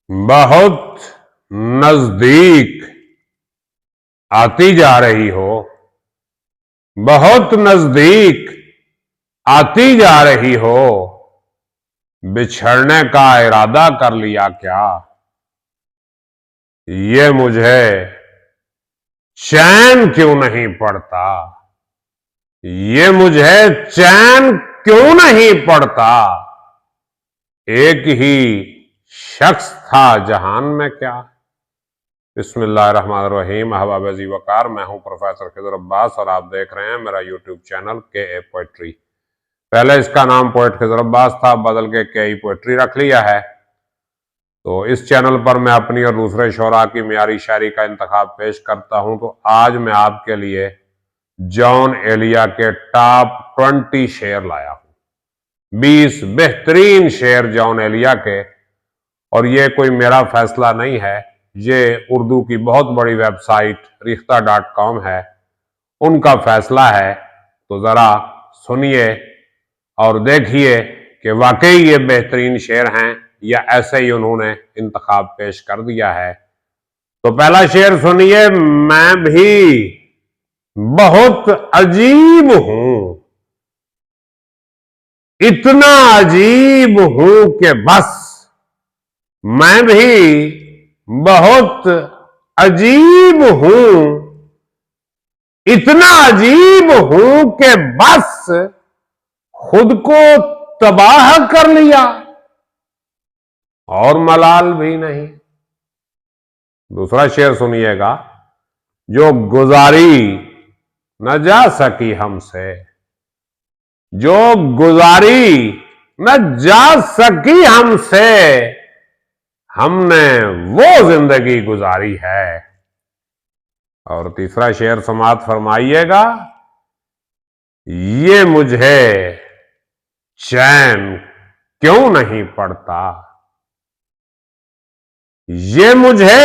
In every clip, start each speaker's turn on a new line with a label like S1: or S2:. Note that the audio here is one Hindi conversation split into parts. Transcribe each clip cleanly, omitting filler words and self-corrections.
S1: बहुत नजदीक आती जा रही हो, बहुत नजदीक आती जा रही हो। बिछड़ने का इरादा कर लिया क्या? ये मुझे चैन क्यों नहीं पड़ता? ये मुझे चैन क्यों नहीं पड़ता? एक ही शख्स था जहान में क्या। बिस्मिल्लाहिर्रहमानिर्रहीम। अहबाब अज़ी वक़ार, मैं हूं प्रोफेसर खिज़र अब्बास और आप देख रहे हैं मेरा यूट्यूब चैनल के पोएट्री। पहले इसका नाम पोएट खिज़र अब्बास था, बदल के पोएट्री रख लिया है। तो इस चैनल पर मैं अपनी और दूसरे शोरा की मियारी शायरी का इंतखाब पेश करता हूं। तो आज मैं आपके लिए जॉन एलिया के टॉप 20 शेर लाया हूं। 20 बेहतरीन शेर जॉन एलिया के। और ये कोई मेरा फैसला नहीं है, ये उर्दू की बहुत बड़ी वेबसाइट रिख्ता.com है, उनका फैसला है। तो ज़रा सुनिए और देखिए कि वाकई ये बेहतरीन शेर हैं या ऐसे ही उन्होंने इंतखाब पेश कर दिया है। तो पहला शेर सुनिए। मैं भी बहुत अजीब हूं, इतना अजीब हूं कि बस। मैं भी बहुत अजीब हूं, इतना अजीब हूं कि बस खुद को तबाह कर लिया और मलाल भी नहीं। दूसरा शेर सुनिएगा। जो गुजारी न जा सकी हमसे, जो गुजारी न जा सकी हमसे, हमने वो जिंदगी गुजारी है। और तीसरा शेर समात फरमाइएगा। ये मुझे चैन क्यों नहीं पड़ता? ये मुझे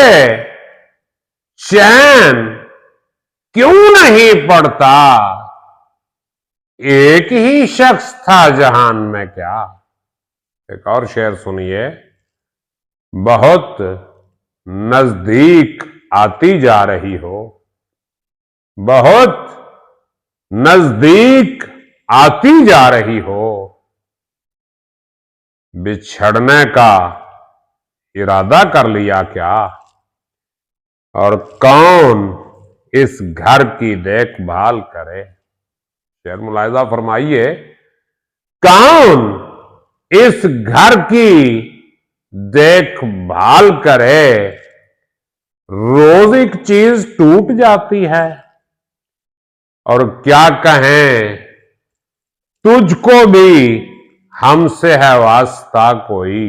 S1: चैन क्यों नहीं पड़ता? एक ही शख्स था जहान में क्या। एक और शेर सुनिए। बहुत नजदीक आती जा रही हो, बहुत नजदीक आती जा रही हो। बिछड़ने का इरादा कर लिया क्या? और कौन इस घर की देखभाल करे? शेर मुलाहिजा फरमाइए। कौन इस घर की देखभाल करे? रोज एक चीज टूट जाती है और क्या कहें, तुझको भी हमसे है वास्ता कोई।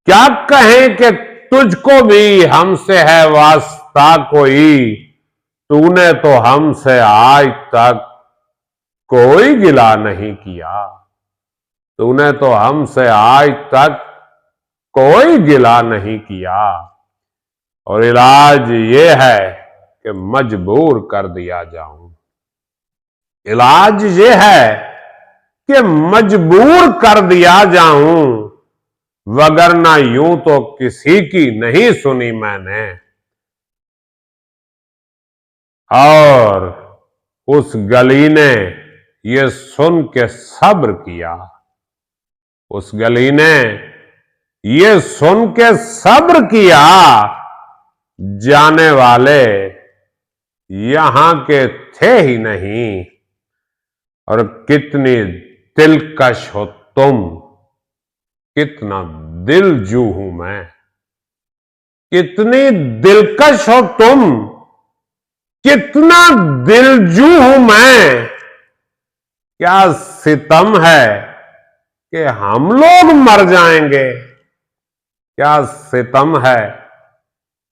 S1: क्या कहें कि तुझको भी हमसे है वास्ता कोई। तूने तो हमसे आज तक कोई गिला नहीं किया। तूने तो हमसे आज तक कोई गिला नहीं किया। और इलाज ये है कि मजबूर कर दिया जाऊं। इलाज ये है कि मजबूर कर दिया जाऊं, वगरना यूं तो किसी की नहीं सुनी मैंने। और उस गली ने ये सुन के सब्र किया। उस गली ने ये सुन के सब्र किया। जाने वाले यहां के थे ही नहीं। और कितनी दिलकश हो तुम, कितना दिलजू हूं मैं। कितनी दिलकश हो तुम, कितना दिलजू हूं मैं। क्या सितम है कि हम लोग मर जाएंगे। क्या सितम है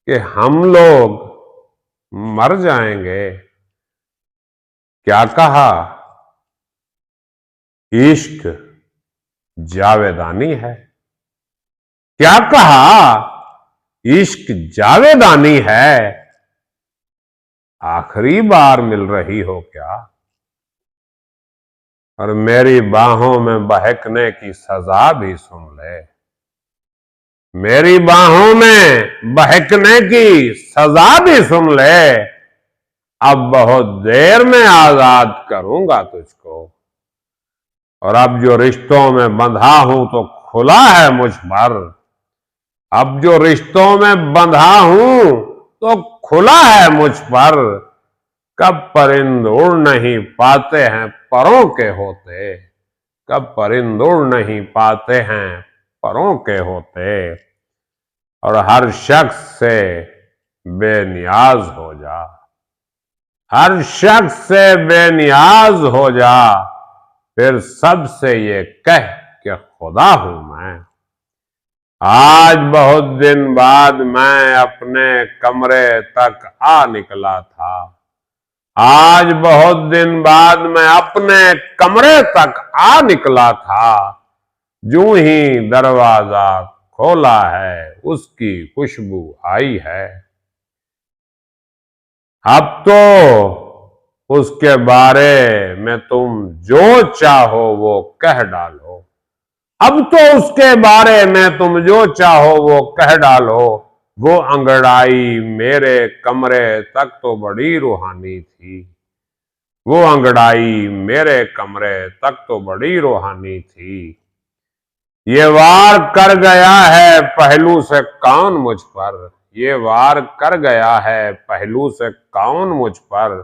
S1: कि हम लोग मर जाएंगे। क्या कहा, इश्क जावेदानी है। क्या कहा, इश्क जावेदानी है। आखिरी बार मिल रही हो क्या? और मेरी बाहों में बहकने की सजा भी सुन ले। मेरी बाहों में बहकने की सजा भी सुन ले, अब बहुत देर में आजाद करूंगा तुझको। और अब जो रिश्तों में बंधा हूं तो खुला है मुझ पर, अब जो रिश्तों में बंधा हूं तो खुला है मुझ पर। कब परिंद उड़ नहीं पाते हैं परों के होते, कब परिंद उड़ नहीं पाते हैं परों के होते। और हर शख्स से बेनियाज हो जा, हर शख्स से बेनियाज हो जा, फिर सबसे ये कह कि खुदा हूं मैं। आज बहुत दिन बाद मैं अपने कमरे तक आ निकला था, आज बहुत दिन बाद मैं अपने कमरे तक आ निकला था। यूं ही दरवाजा खोला है उसकी खुशबू आई है। अब तो उसके बारे में तुम जो चाहो वो कह डालो, अब तो उसके बारे में तुम जो चाहो वो कह डालो। वो अंगड़ाई मेरे कमरे तक तो बड़ी रूहानी थी, वो अंगड़ाई मेरे कमरे तक तो बड़ी रूहानी थी। ये वार कर गया है पहलू से कौन मुझ पर, ये वार कर गया है पहलू से कौन मुझ पर।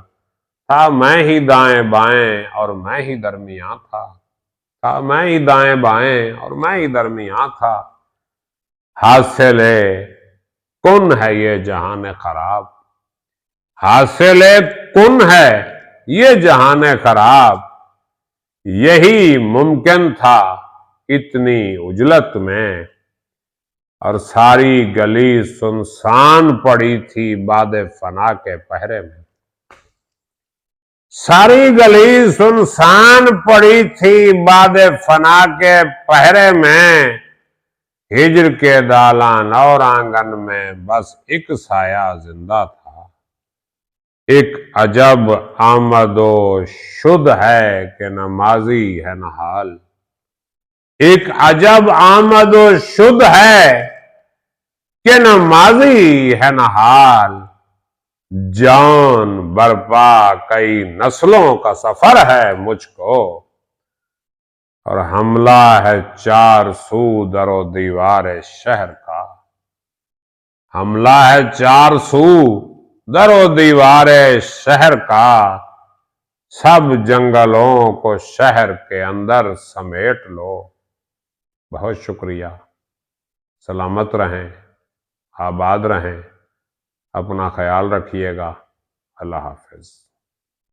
S1: था मैं ही दाएं बाएं और मैं ही दरमियान था मैं ही दाएं बाएं और मैं ही दरमियान था। हासिले कुन है ये जहान खराब, हासिले कुन है ये जहान खराब। यही मुमकिन था इतनी उजलत में, और सारी गली सुनसान पड़ी थी बादे फना के पहरे में। सारी गली सुनसान पड़ी थी बादे फना के पहरे में। हिजर के दालान और आंगन में बस एक साया जिंदा था। एक अजब आमदो शुद है कि न माजी है न हाल, एक अजब आमदो शुद है कि न माजी है न हाल। जान बरपा कई नस्लों का सफर है मुझको, और हमला है 4 सू दरो दीवार शहर का, हमला है 4 सू दरो दीवार शहर का। सब जंगलों को शहर के अंदर समेट लो। बहुत शुक्रिया। सलामत रहें, आबाद रहें, अपना ख्याल रखिएगा। अल्लाह हाफिज।